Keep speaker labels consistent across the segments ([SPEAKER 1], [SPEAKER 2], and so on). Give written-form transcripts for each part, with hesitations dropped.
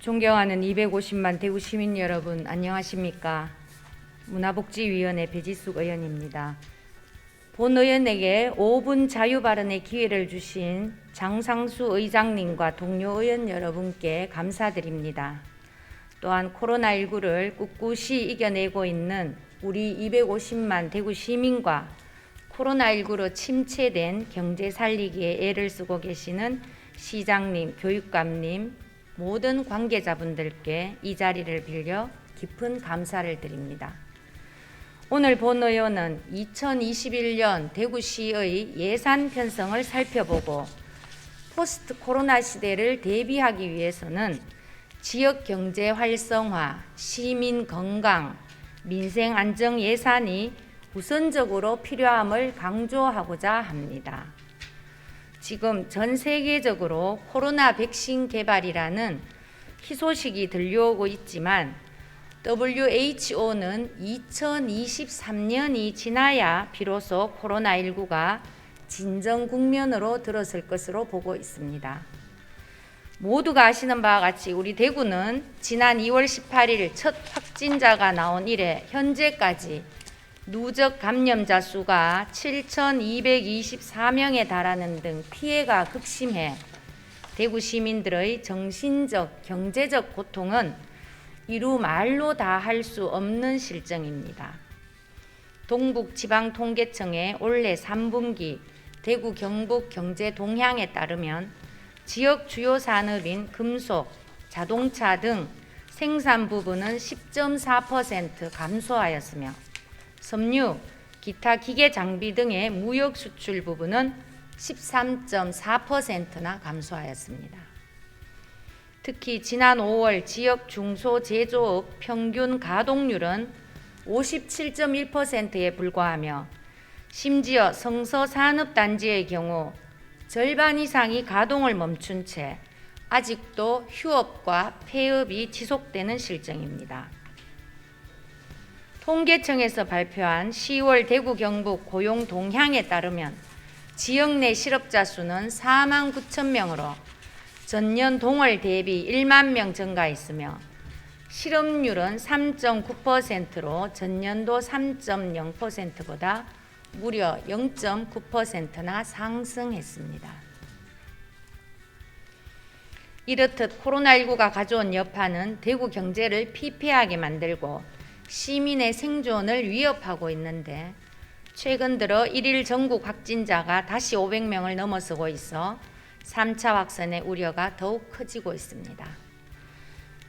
[SPEAKER 1] 존경하는 250만 대구 시민 여러분, 안녕하십니까? 문화복지위원회 배지숙 의원입니다. 본 의원에게 5분 자유 발언의 기회를 주신 장상수 의장님과 동료 의원 여러분께 감사드립니다. 또한 코로나19를 꿋꿋이 이겨내고 있는 우리 250만 대구 시민과 코로나19로 침체된 경제 살리기에 애를 쓰고 계시는 시장님, 교육감님, 모든 관계자분들께 이 자리를 빌려 깊은 감사를 드립니다. 오늘 본 의원은 2021년 대구시의 예산 편성을 살펴보고 포스트 코로나 시대를 대비하기 위해서는 지역 경제 활성화, 시민 건강, 민생 안정 예산이 우선적으로 필요함을 강조하고자 합니다. 지금 전 세계적으로 코로나 백신 개발이라는 희소식이 들려오고 있지만 WHO는 2023년이 지나야 비로소 코로나19가 진정 국면으로 들어설 것으로 보고 있습니다. 모두가 아시는 바와 같이 우리 대구는 지난 2월 18일 첫 확진자가 나온 이래 현재까지 누적 감염자 수가 7,224명에 달하는 등 피해가 극심해 대구 시민들의 정신적, 경제적 고통은 이루 말로 다 할 수 없는 실정입니다. 동북지방통계청의 올해 3분기 대구 경북 경제 동향에 따르면 지역 주요 산업인 금속, 자동차 등 생산 부분은 10.4% 감소하였으며 섬유, 기타 기계 장비 등의 무역 수출 부분은 13.4%나 감소하였습니다. 특히 지난 5월 지역 중소제조업 평균 가동률은 57.1%에 불과하며 심지어 성서산업단지의 경우 절반 이상이 가동을 멈춘 채 아직도 휴업과 폐업이 지속되는 실정입니다. 통계청에서 발표한 10월 대구 경북 고용 동향에 따르면 지역 내 실업자 수는 4만 9천 명으로 전년 동월 대비 1만 명 증가했으며 실업률은 3.9%로 전년도 3.0%보다 무려 0.9%나 상승했습니다. 이렇듯 코로나19가 가져온 여파는 대구 경제를 피폐하게 만들고 시민의 생존을 위협하고 있는데 최근 들어 1일 전국 확진자가 다시 500명을 넘어서고 있어 3차 확산의 우려가 더욱 커지고 있습니다.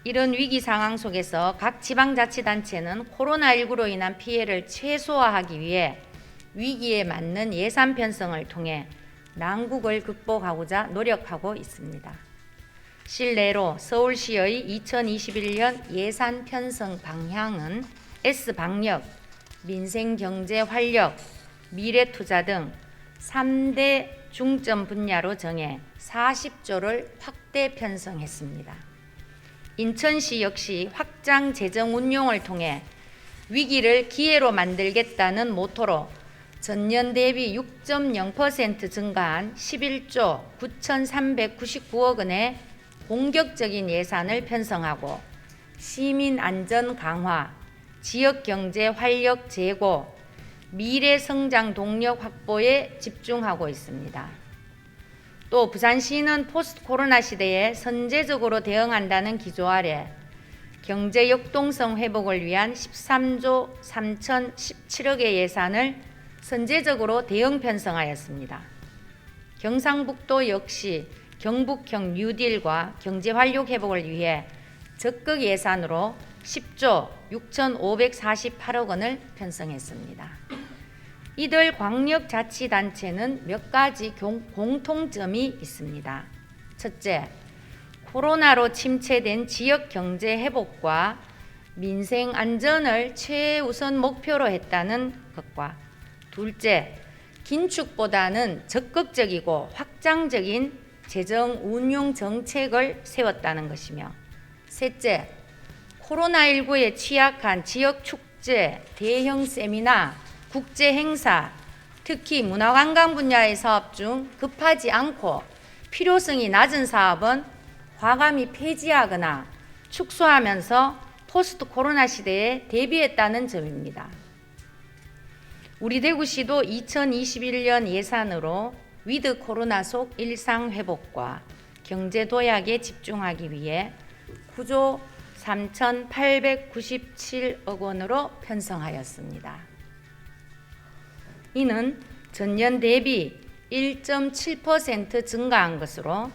[SPEAKER 1] 이런 위기 상황 속에서 각 지방자치단체는 코로나19로 인한 피해를 최소화하기 위해 위기에 맞는 예산 편성을 통해 난국을 극복하고자 노력하고 있습니다. 실내로 서울시의 2021년 예산 편성 방향은 S방역, 민생경제 활력, 미래투자 등 3대 중점 분야로 정해 40조를 확대 편성했습니다. 인천시 역시 확장 재정 운용을 통해 위기를 기회로 만들겠다는 모토로 전년 대비 6.0% 증가한 11조 9,399억 원의 공격적인 예산을 편성하고 시민 안전 강화, 지역 경제 활력 제고, 미래 성장 동력 확보에 집중하고 있습니다. 또 부산시는 포스트 코로나 시대에 선제적으로 대응한다는 기조 아래 경제 역동성 회복을 위한 13조 3,017억의 예산을 선제적으로 대응 편성하였습니다. 경상북도 역시 경북형 뉴딜과 경제 활력 회복을 위해 적극 예산으로 10조 6,548억 원을 편성했습니다. 이들 광역자치단체는 몇 가지 공통점이 있습니다. 첫째, 코로나로 침체된 지역 경제 회복과 민생 안전을 최우선 목표로 했다는 것과 둘째, 긴축보다는 적극적이고 확장적인 재정 운용 정책을 세웠다는 것이며 셋째, 코로나19에 취약한 지역 축제, 대형 세미나, 국제 행사, 특히 문화관광 분야의 사업 중 급하지 않고 필요성이 낮은 사업은 과감히 폐지하거나 축소하면서 포스트 코로나 시대에 대비했다는 점입니다. 우리 대구시도 2021년 예산으로 위드 코로나 속 일상 회복과 경제 도약에 집중하기 위해 9조 3,897억 원으로 편성하였습니다. 이는 전년 대비 1.7% 증가한 것으로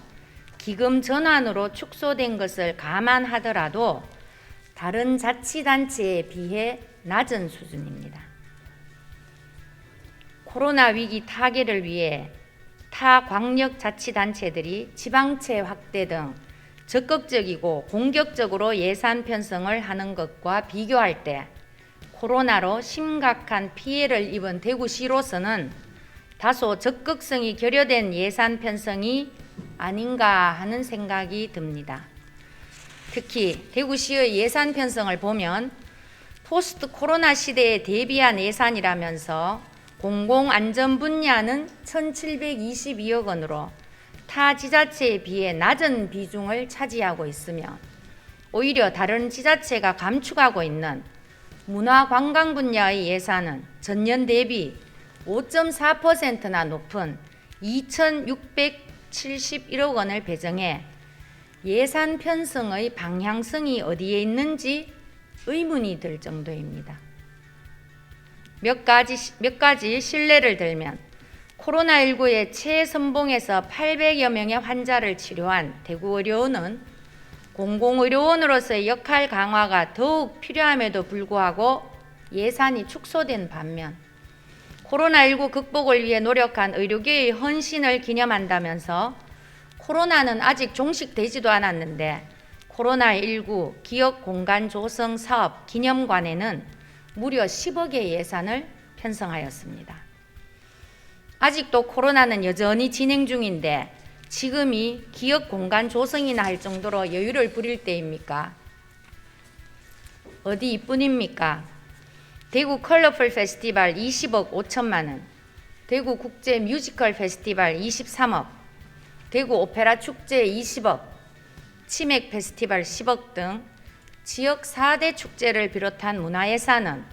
[SPEAKER 1] 기금 전환으로 축소된 것을 감안하더라도 다른 자치단체에 비해 낮은 수준입니다. 코로나 위기 타개를 위해 타 광역자치단체들이 지방채 확대 등 적극적이고 공격적으로 예산 편성을 하는 것과 비교할 때 코로나로 심각한 피해를 입은 대구시로서는 다소 적극성이 결여된 예산 편성이 아닌가 하는 생각이 듭니다. 특히 대구시의 예산 편성을 보면 포스트 코로나 시대에 대비한 예산이라면서 공공안전 분야는 1,722억 원으로 타 지자체에 비해 낮은 비중을 차지하고 있으며 오히려 다른 지자체가 감축하고 있는 문화관광 분야의 예산은 전년 대비 5.4%나 높은 2,671억 원을 배정해 예산 편성의 방향성이 어디에 있는지 의문이 들 정도입니다. 몇 가지 실례를 들면 코로나19의 최선봉에서 800여 명의 환자를 치료한 대구의료원은 공공의료원으로서의 역할 강화가 더욱 필요함에도 불구하고 예산이 축소된 반면 코로나19 극복을 위해 노력한 의료계의 헌신을 기념한다면서 코로나는 아직 종식되지도 않았는데 코로나19 기업 공간 조성 사업 기념관에는 무려 10억의 예산을 편성하였습니다. 아직도 코로나는 여전히 진행 중인데 지금이 기업 공간 조성이나 할 정도로 여유를 부릴 때입니까? 어디 이뿐입니까? 대구 컬러풀 페스티벌 20억 5천만 원, 대구 국제 뮤지컬 페스티벌 23억, 대구 오페라 축제 20억, 치맥 페스티벌 10억 등 지역 4대 축제를 비롯한 문화예산은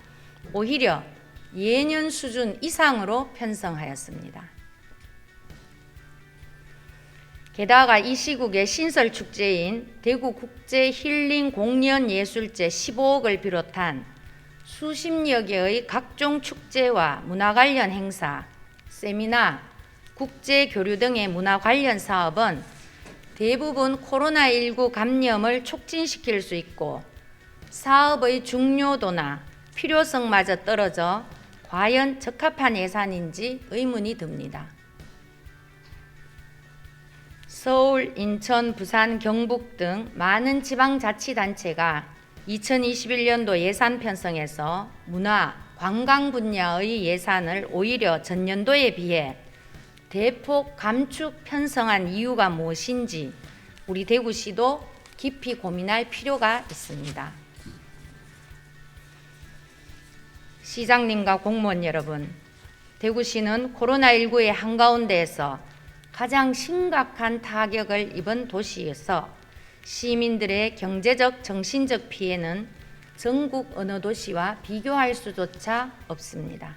[SPEAKER 1] 오히려 예년 수준 이상으로 편성하였습니다. 게다가 이 시국의 신설 축제인 대구 국제 힐링 공연 예술제 15억을 비롯한 수십여 개의 각종 축제와 문화 관련 행사, 세미나, 국제 교류 등의 문화 관련 사업은 대부분 코로나19 감염을 촉진시킬 수 있고 사업의 중요도나 필요성마저 떨어져 과연 적합한 예산인지 의문이 듭니다. 서울, 인천, 부산, 경북 등 많은 지방자치단체가 2021년도 예산 편성에서 문화, 관광 분야의 예산을 오히려 전년도에 비해 대폭 감축 편성한 이유가 무엇인지 우리 대구시도 깊이 고민할 필요가 있습니다. 시장님과 공무원 여러분, 대구시는 코로나19의 한가운데에서 가장 심각한 타격을 입은 도시여서 시민들의 경제적, 정신적 피해는 전국 어느 도시와 비교할 수조차 없습니다.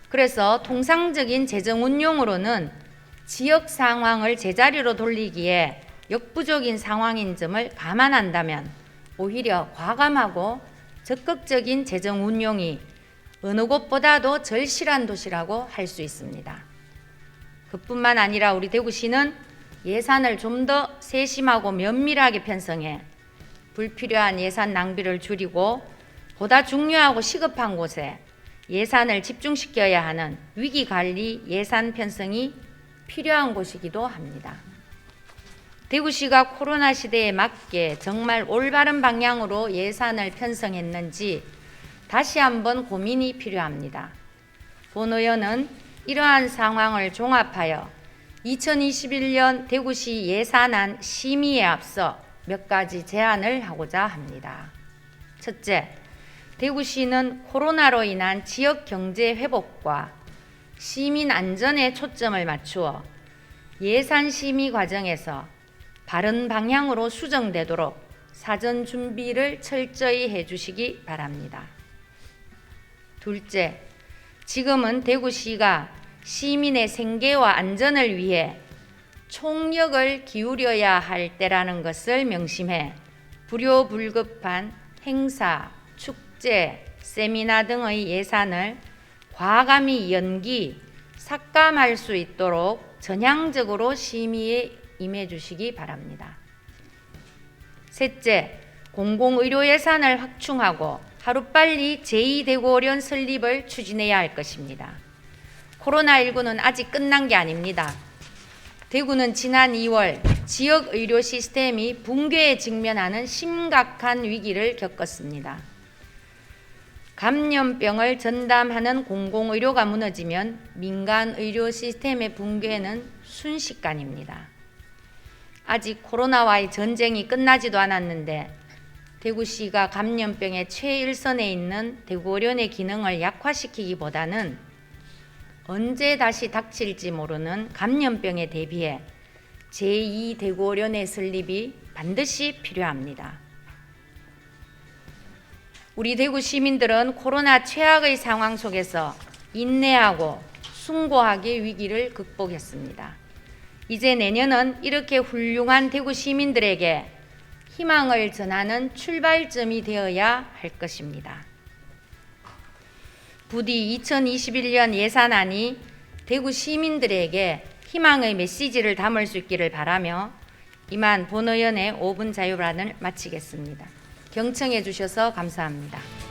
[SPEAKER 1] 그래서 통상적인 재정 운용으로는 지역 상황을 제자리로 돌리기에 역부족인 상황인 점을 감안한다면 오히려 과감하고 적극적인 재정 운용이 어느 곳보다도 절실한 도시라고 할 수 있습니다. 그뿐만 아니라 우리 대구시는 예산을 좀 더 세심하고 면밀하게 편성해 불필요한 예산 낭비를 줄이고 보다 중요하고 시급한 곳에 예산을 집중시켜야 하는 위기관리 예산 편성이 필요한 곳이기도 합니다. 대구시가 코로나 시대에 맞게 정말 올바른 방향으로 예산을 편성했는지 다시 한번 고민이 필요합니다. 본 의원은 이러한 상황을 종합하여 2021년 대구시 예산안 심의에 앞서 몇 가지 제안을 하고자 합니다. 첫째, 대구시는 코로나로 인한 지역 경제 회복과 시민 안전에 초점을 맞추어 예산 심의 과정에서 바른 방향으로 수정되도록 사전 준비를 철저히 해주시기 바랍니다. 둘째, 지금은 대구시가 시민의 생계와 안전을 위해 총력을 기울여야 할 때라는 것을 명심해 불효불급한 행사, 축제, 세미나 등의 예산을 과감히 연기, 삭감할 수 있도록 전향적으로 심의에 임해 주시기 바랍니다. 셋째, 공공의료 예산을 확충하고 하루빨리 제2대구의료원 설립을 추진해야 할 것입니다. 코로나19는 아직 끝난 게 아닙니다. 대구는 지난 2월 지역 의료 시스템이 붕괴에 직면하는 심각한 위기를 겪었습니다. 감염병을 전담하는 공공의료가 무너지면 민간 의료 시스템의 붕괴는 순식간입니다. 아직 코로나와의 전쟁이 끝나지도 않았는데 대구시가 감염병의 최일선에 있는 대구의료원의 기능을 약화시키기보다는 언제 다시 닥칠지 모르는 감염병에 대비해 제2대구의료원의 설립이 반드시 필요합니다. 우리 대구 시민들은 코로나 최악의 상황 속에서 인내하고 숭고하게 위기를 극복했습니다. 이제 내년은 이렇게 훌륭한 대구 시민들에게 희망을 전하는 출발점이 되어야 할 것입니다. 부디 2021년 예산안이 대구 시민들에게 희망의 메시지를 담을 수 있기를 바라며 이만 본 의원의 5분 자유발언을 마치겠습니다. 경청해 주셔서 감사합니다.